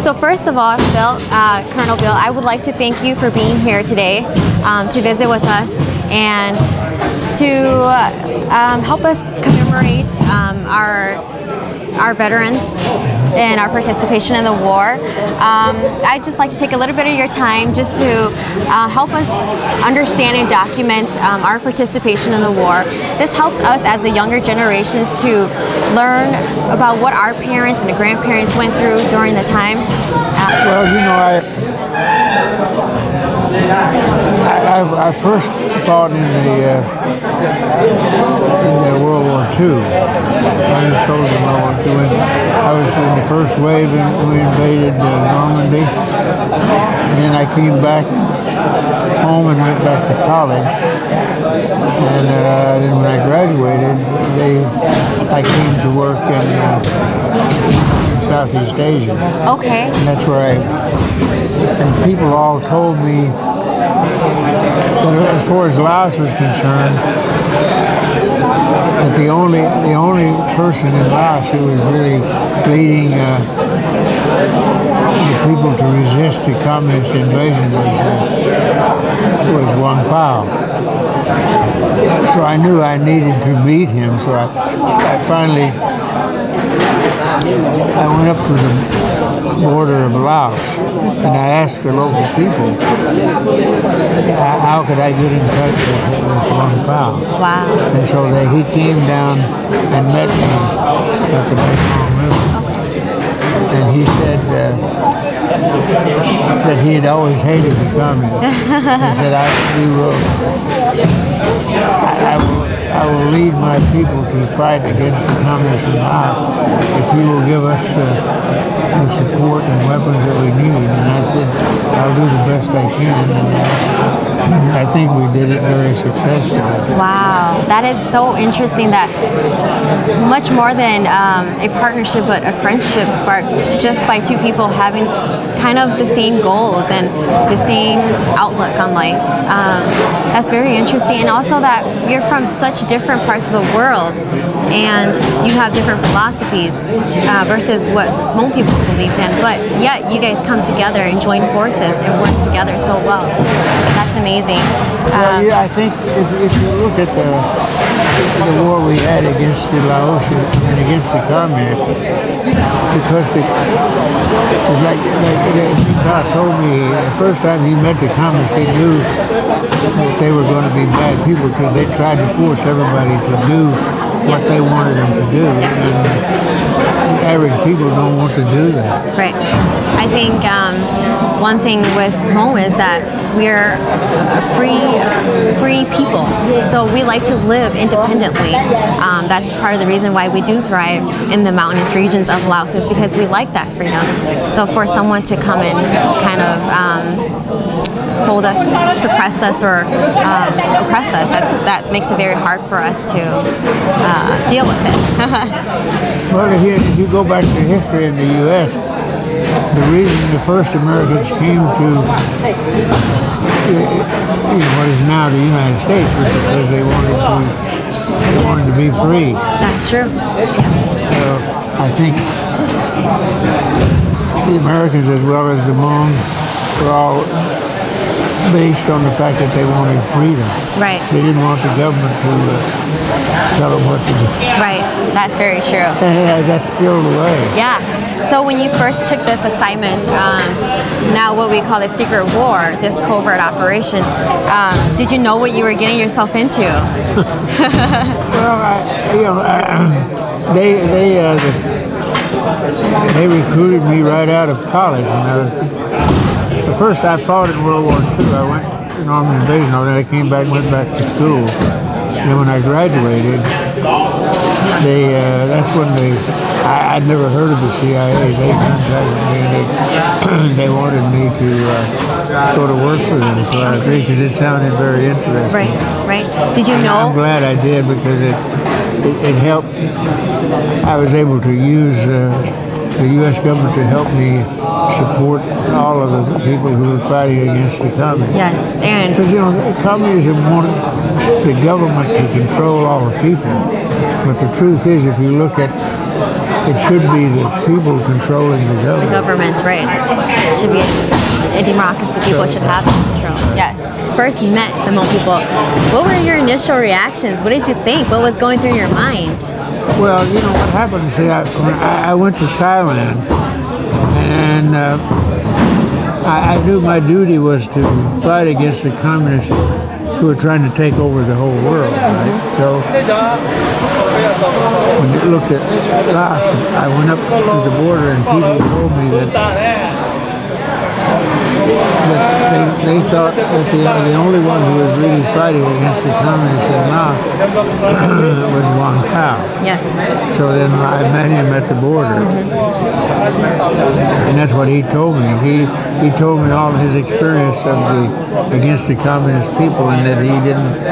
So first of all, Bill, Colonel Bill, I would like to thank you for being here today to visit with us and to help us commemorate our veterans and our participation in the war. I'd just like to take a little bit of your time just to help us understand and document our participation in the war. This helps us as the younger generations to learn about what our parents and the grandparents went through during the time. Well, you know, I first fought in the World War II. I was soldier in World War II. And I was in the first wave and we invaded Normandy. And then I came back home and went back to college. And then when I graduated, I came to work in Southeast Asia. Okay. And that's where and people all told me that as far as Laos was concerned, that the only person in Laos who was really leading the people to resist the communist invasion was Wang Pao. So I knew I needed to meet him. So I finally went up to the border of Laos and I asked the local people how could I get in touch with Wang Pao. Wow. And so he came down and met me at the Mekong River. And he said that he had always hated the communists. He said, I will lead my people to fight against the communists in Laos if you will give us the support and weapons that we need. And I said, I'll do the best I can. And I think we did it very successfully. Wow, that is so interesting that much more than a partnership but a friendship sparked just by two people having kind of the same goals and the same outlook on life. That's very interesting. And also that you're from such different parts of the world and you have different philosophies versus what Hmong people believed in, but yet you guys come together and join forces and work together so well. That's amazing. Well, yeah, I think if you look at the war we had against the Laotians and against the communists, because like God told me the first time he met the communists, he knew that they were going to be bad people because they tried to force everybody to do what they wanted them to do. And average people don't want to do that. Right. I think one thing with Hmong is that we're free people. So we like to live independently. That's part of the reason why we do thrive in the mountainous regions of Laos is because we like that freedom. So for someone to come and kind of hold us, suppress us, or oppress us, that makes it very hard for us to deal with it. Well, if you go back to history in the U.S., the reason the first Americans came to what is now the United States was because they wanted to be free. That's true. So I think the Americans as well as the Hmong were all based on the fact that they wanted freedom. Right. They didn't want the government to tell them what to do. Right. That's very true. And that's still the way. Yeah. So when you first took this assignment, now what we call the secret war, this covert operation, did you know what you were getting yourself into? Well, they recruited me right out of college. The first I fought in World War II, I went to Normandy invasion, then I came back and went back to school. And when I graduated, that's when I'd never heard of the CIA. They contacted me and they wanted me to go to work for them. So I agreed because it sounded very interesting. Right, right. Did you know? I'm glad I did because it helped. I was able to use the U.S. government to help me support all of the people who were fighting against the communists. Yes, and because communism wanted the government to control all the people, but the truth is, if you look at it should be the people controlling the government. The government, right? It should be a democracy. People should have control. Yes. First met the Hmong people. What were your initial reactions? What did you think? What was going through your mind? Well, you know what happened. See, I went to Thailand, and I knew my duty was to fight against the communists who were trying to take over the whole world, right? So when you looked at Laos, I went up to the border and people told me that they thought that the only one who was really fighting against the communists in Laos was Wang Pao. Yes. So then I met him at the border, and that's what he told me. He told me all his experience against the communist people, and that he didn't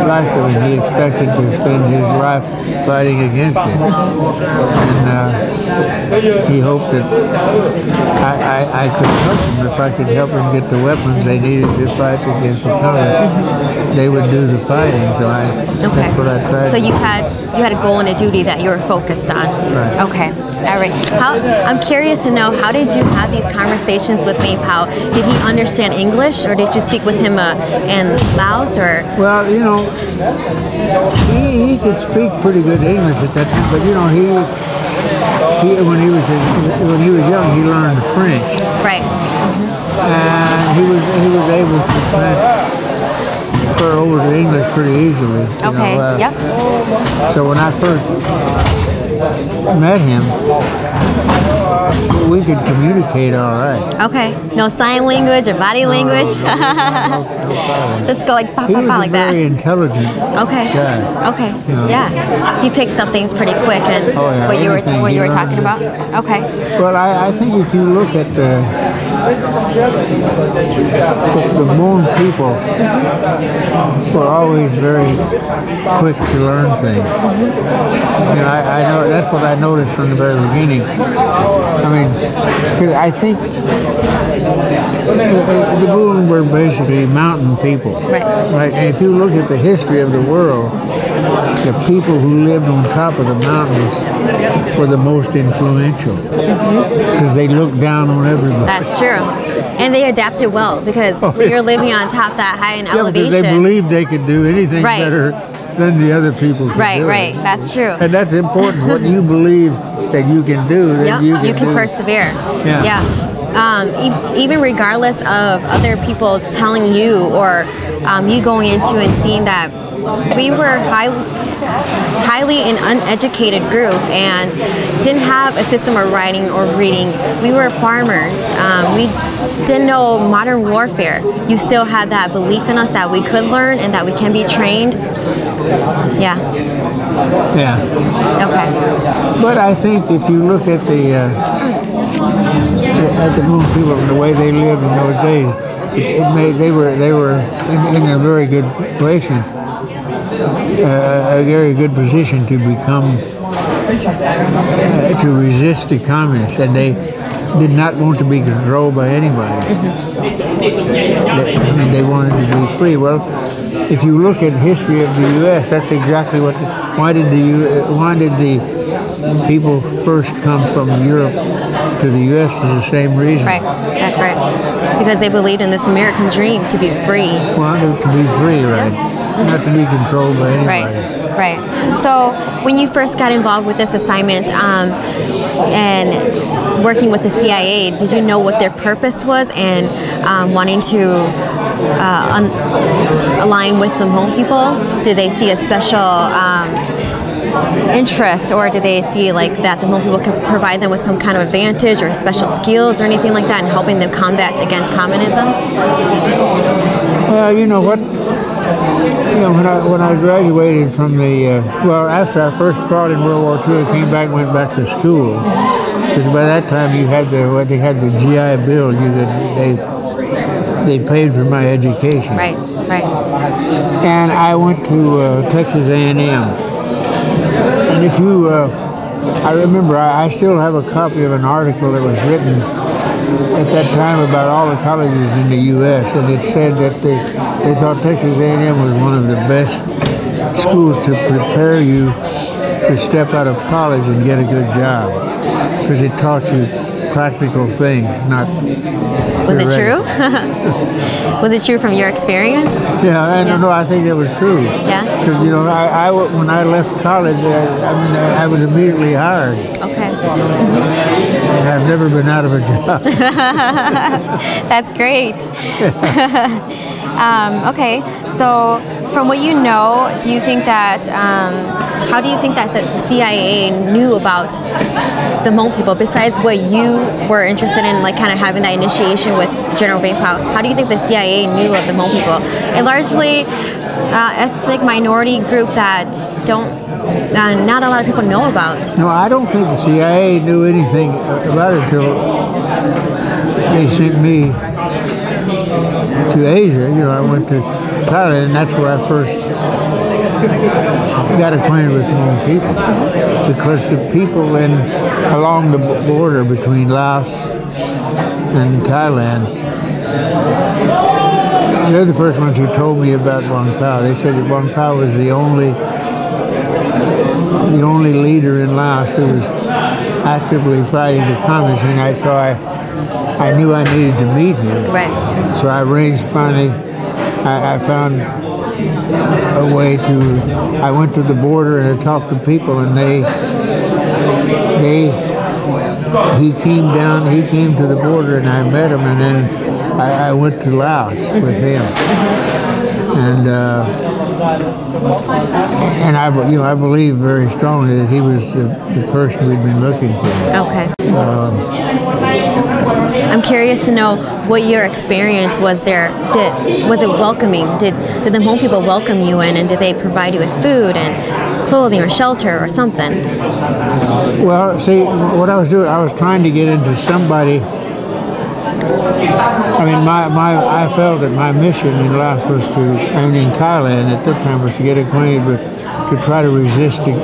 like them, and he expected to spend his life fighting against it. And he hoped that I could help him. If I could help him get the weapons they needed to fight against the communists, they would do the fighting. So that's what I tried. So you had a goal and a duty that you were focused on. Right. Okay. All right. I'm curious to know, how did you have these conversations with Mei Pao? Did he understand English, or did you speak with him in Laos? Or well, you know, he could speak pretty good English at that time, but you know, he when he was young, he learned French. Right. And he was able to transfer over to English pretty easily. Okay. Yep. So when I first met him, we could communicate all right. Okay. No sign language or body language? No Just go like, he was like that. very intelligent Okay. guy. Okay. Yeah. He picked up things pretty quick, and what you were talking about. Okay. Well, I think if you look at the Hmong people were always very quick to learn things. You know, I know that's what I noticed from the very beginning. I mean, 'cause I think the Hmong were basically mountain people. Right. And if you look at the history of the world, the people who lived on top of the mountains were the most influential because they looked down on everybody. That's true. And they adapted well, because when you're living on top that high in elevation. Because they believed they could do anything better than the other people could do. Right. That's true. And that's important. What you believe that you can do, then you can persevere. Yeah. Even regardless of other people telling you, or you going into and seeing that we were highly an uneducated group and didn't have a system of writing or reading. We were farmers. We didn't know modern warfare. You still had that belief in us that we could learn and that we can be trained. Yeah. Okay. But I think if you look at the Hmong people, the way they lived in those days, they were in a very good position, a very good position to become to resist the communists, and they did not want to be controlled by anybody. They wanted to be free. Well, if you look at history of the U.S., that's exactly what. Why did the people first come from Europe to the U.S. for the same reason? Right. That's right. Because they believed in this American dream to be free. Wanted to be free, right? Not to be controlled by anybody. Right. So when you first got involved with this assignment and working with the CIA, did you know what their purpose was and wanting to align with the Hmong people? Did they see a special interest, or did they see like that the Hmong people could provide them with some kind of advantage or special skills or anything like that in helping them combat against communism? Well, you know what? When I graduated from the after I first fought in World War II, I came back and went back to school. Because by that time they had the GI Bill. They paid for my education. Right. And I went to Texas A&M. And if you, I remember, I still have a copy of an article that was written at that time about all the colleges in the U.S. and it said that they thought Texas A&M was one of the best schools to prepare you to step out of college and get a good job, because it taught you practical things, not Was it true? Was it true from your experience? Yeah, I think it was true. Yeah? Because, when I left college, I was immediately hired. Okay. And I've never been out of a job. That's great. Okay, so from what you know, do you think that, how do you think that the CIA knew about the Hmong people, besides what you were interested in, like kind of having that initiation with General Vang Pao? How do you think the CIA knew of the Hmong people? A largely ethnic minority group that not a lot of people know about. No, I don't think the CIA knew anything about it until they sent me to Asia. I went to Thailand, and that's where I first got acquainted with Hmong people, because the people along the border between Laos and Thailand, they're the first ones who told me about Vang Pao. They said that Vang Pao was the only leader in Laos who was actively fighting the communists, and I knew I needed to meet him. Right. So I arranged, finally, I found a way I went to the border and I talked to people, and he came to the border and I met him, and then I went to Laos with him. And I believe very strongly that he was the person we'd been looking for. Okay. I'm curious to know what your experience was there. Was it welcoming? Did the Hmong people welcome you in, and did they provide you with food and clothing or shelter or something? Well, see, what I was doing, I was trying to get into somebody. I felt that my mission in Laos was in Thailand at that time, was to get acquainted with, to try to resist the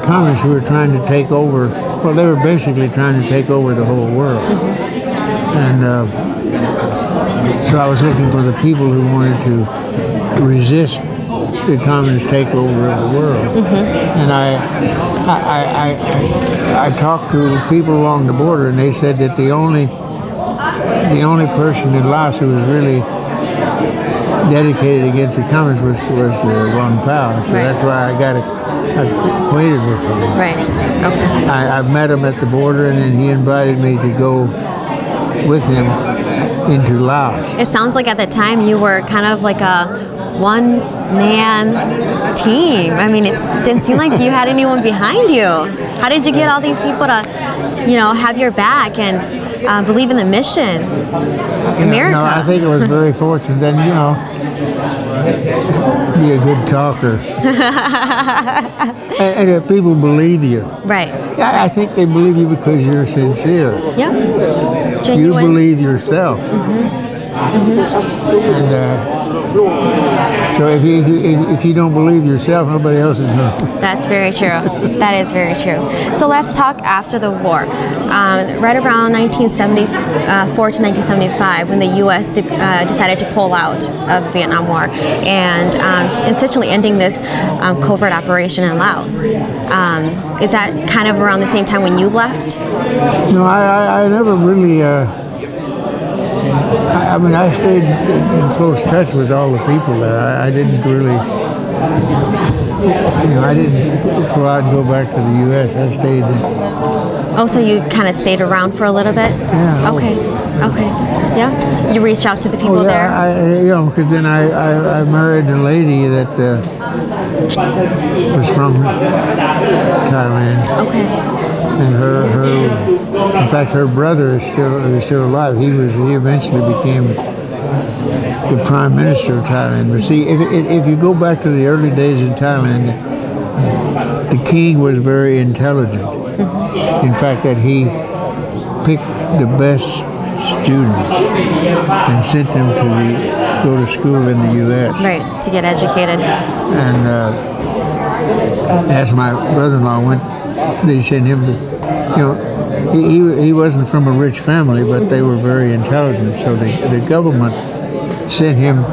communists who were trying to take over. Well, they were basically trying to take over the whole world. And so I was looking for the people who wanted to resist the communist takeover of the world. And I talked to people along the border, and they said that the only person in Laos who was really dedicated against the communists was Vang Pao. So that's why I got acquainted with him. Right. Okay. I met him at the border, and then he invited me to go with him into Laos. It sounds like at the time you were kind of like a one-man team. I mean, it didn't seem like you had anyone behind you. How did you get all these people to, have your back and believe in the mission? America. No, I think it was very fortunate. Then, be a good talker. and if people believe you. Right. Yeah, I think they believe you because you're sincere. Yeah. Genuine. You believe yourself. And so if you don't believe yourself, nobody else is going to. That's very true. That is very true. So let's talk after the war. Right around 1974 to 1975, when the U.S. decided to pull out of the Vietnam War and essentially ending this covert operation in Laos. Is that kind of around the same time when you left? No, I never really. I stayed in close touch with all the people there. I didn't really, I didn't go out and go back to the U.S. I stayed. Oh, so you kind of stayed around for a little bit? Yeah. Okay. Yeah. You reached out to the people there? Because then I married a lady that was from Thailand. Okay. And in fact, her brother is still alive. He eventually became the Prime Minister of Thailand. But see, if you go back to the early days in Thailand, the king was very intelligent. In fact, that he picked the best students and sent them to go to school in the U.S. Right, to get educated. And as my brother-in-law went, they sent him to, he wasn't from a rich family, but they were very intelligent. So the government sent him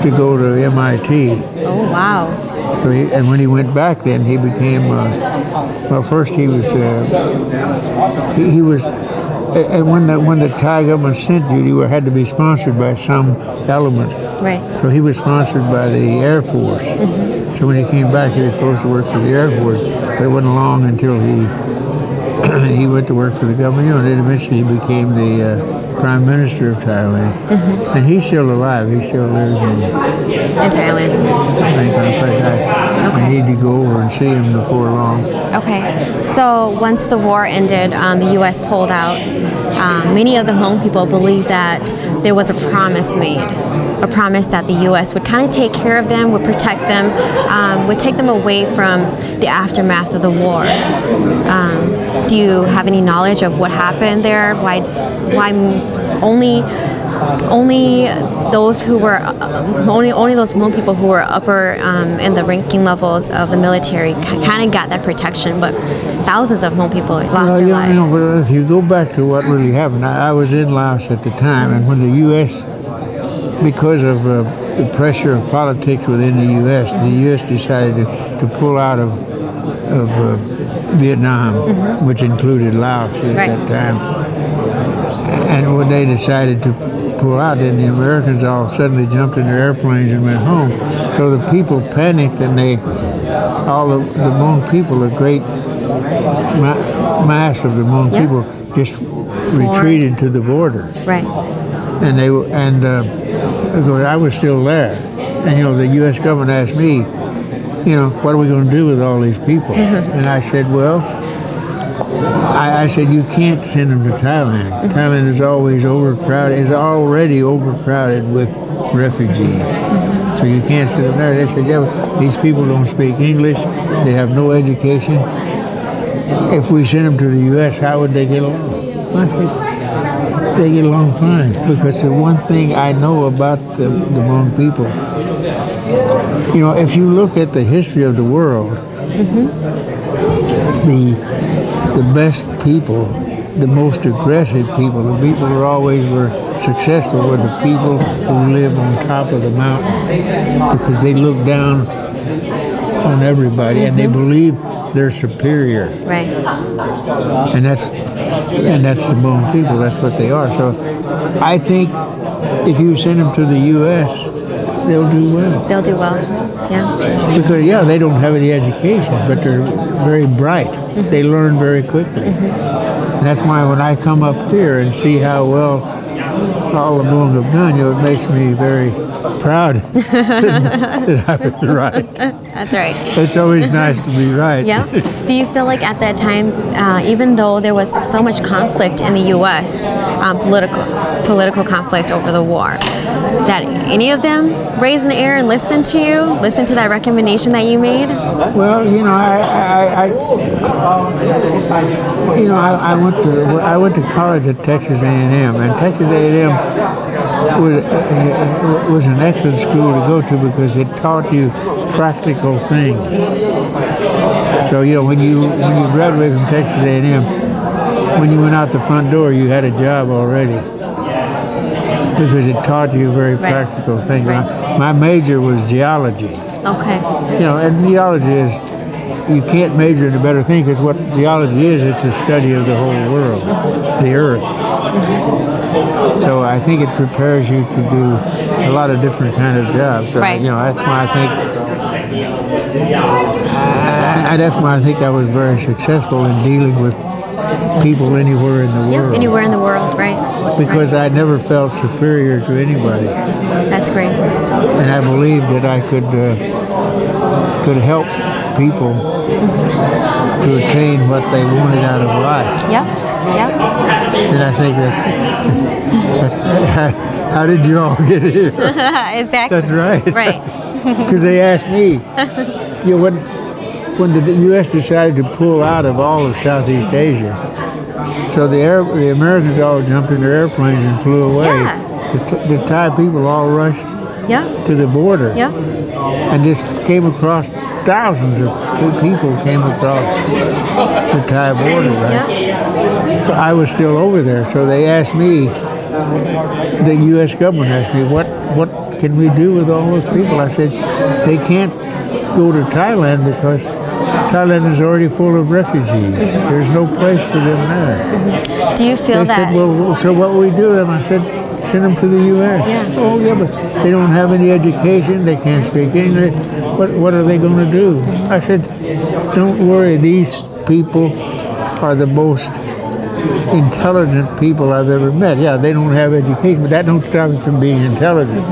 to go to MIT. Oh, Oh, wow. So and when he went back, then he became. Well, first he was. He was. And when the Thai government sent you, you had to be sponsored by some element. Right. So he was sponsored by the Air Force. So when he came back, he was supposed to work for the Air Force, but it wasn't long until he went to work for the government, and then eventually he became the Prime Minister of Thailand. And he's still alive. He still lives in Thailand. I need to go over and see him before long. Okay. So once the war ended, the U.S. pulled out. Many of the Hmong people believe that there was a promise made, a promise that the U.S. would kind of take care of them, would protect them, would take them away from the aftermath of the war. Do you have any knowledge of what happened there? Why only those who were only those Hmong people who were upper in the ranking levels of the military kind of got that protection, but thousands of Hmong people lost their lives. But if you go back to what really happened, I was in Laos at the time, and when the U.S., because of the pressure of politics within the U.S., the U.S. decided to pull out of Vietnam, which included Laos at that time. And when they decided to pull out, then the Americans all suddenly jumped in their airplanes and went home. So the people panicked, and all the Hmong people, a great mass of the Hmong people, just retreated to the border. Right. And I was still there. And the U.S. government asked me, what are we going to do with all these people? And I said, well, I said, you can't send them to Thailand. Thailand is always overcrowded, is already overcrowded with refugees. So you can't send them there. They said, yeah, these people don't speak English. They have no education. If we send them to the U.S., how would they get along? I said, they get along fine, because the one thing I know about the Hmong people, if you look at the history of the world, the best people, the most aggressive people, the people who always were successful were the people who live on top of the mountain, because they look down on everybody and they believe they're superior. Right. And that's the Hmong people. That's what they are. So I think if you send them to the U.S., they'll do well. They'll do well. Yeah. Because they don't have any education, but they're very bright. They learn very quickly. And that's why when I come up here and see how well all the Hmong have done, it makes me very proud that I was right. That's right. It's always nice to be right. Yeah. Do you feel like at that time, even though there was so much conflict in the U.S., political conflict over the war, that any of them raised in the air and listened to you, listened to that recommendation that you made? Well, I went to college at Texas A&M, and Texas A&M was an excellent school to go to because it taught you practical things. So when you graduated from Texas A&M, when you went out the front door, you had a job already, because it taught you very practical things. Right. My major was geology. Okay. And geology is, you can't major in a better thing, because what geology is, it's a study of the whole world, the earth. So I think it prepares you to do a lot of different kind of jobs. So, that's why I think I was very successful in dealing with people anywhere in the world. Anywhere in the world, right. Because I never felt superior to anybody. That's great. And I believed that I could help people to attain what they wanted out of life. Yeah. And I think that's how did you all get here? Exactly. That's right. Right. Because they asked me, when the U.S. decided to pull out of all of Southeast Asia, so the Americans all jumped in their airplanes and flew away. Yeah. The Thai people all rushed to the border. Yeah. And just came across, thousands of people came across the Thai border, right? Yeah. But I was still over there, so they asked me, the U.S. government asked me, can we do with all those people? I said, they can't go to Thailand because Thailand is already full of refugees. There's no place for them there. Do you feel they that? Said, well, so what we do? And I said, send them to the U.S. Yeah. Oh, yeah, but they don't have any education. They can't speak English. What are they going to do? I said, don't worry. These people are the most intelligent people I've ever met. Yeah, they don't have education, but that don't stop them from being intelligent.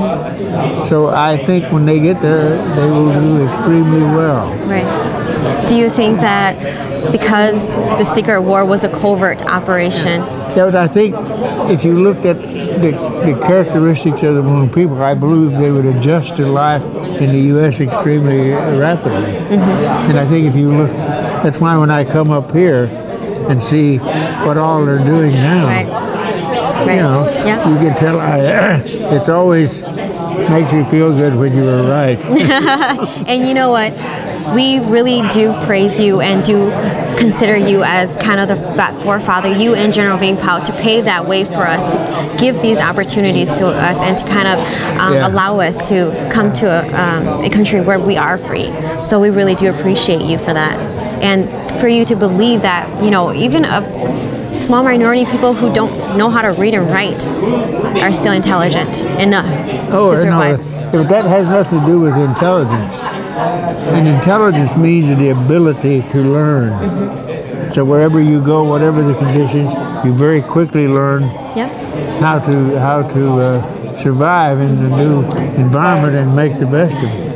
So I think when they get there, they will do extremely well. Right. Do you think that because the Secret War was a covert operation? Yeah, but I think if you looked at the characteristics of the Hmong people, I believe they would adjust to life in the U.S. extremely rapidly. And I think if you look, that's why when I come up here and see what all they're doing now, Right. you know, Yeah. you can tell it's always makes you feel good when you were right. And you know what? We really do praise you and do consider you as kind of that forefather, you and General Vang Pao, to pave that way for us, to give these opportunities to us, and to kind of allow us to come to a country where we are free. So we really do appreciate you for that. And for you to believe that, you know, even a small minority people who don't know how to read and write are still intelligent enough to survive. No, but that has nothing to do with intelligence. And intelligence means the ability to learn. So wherever you go, whatever the conditions, you very quickly learn how to survive in the new environment and make the best of it.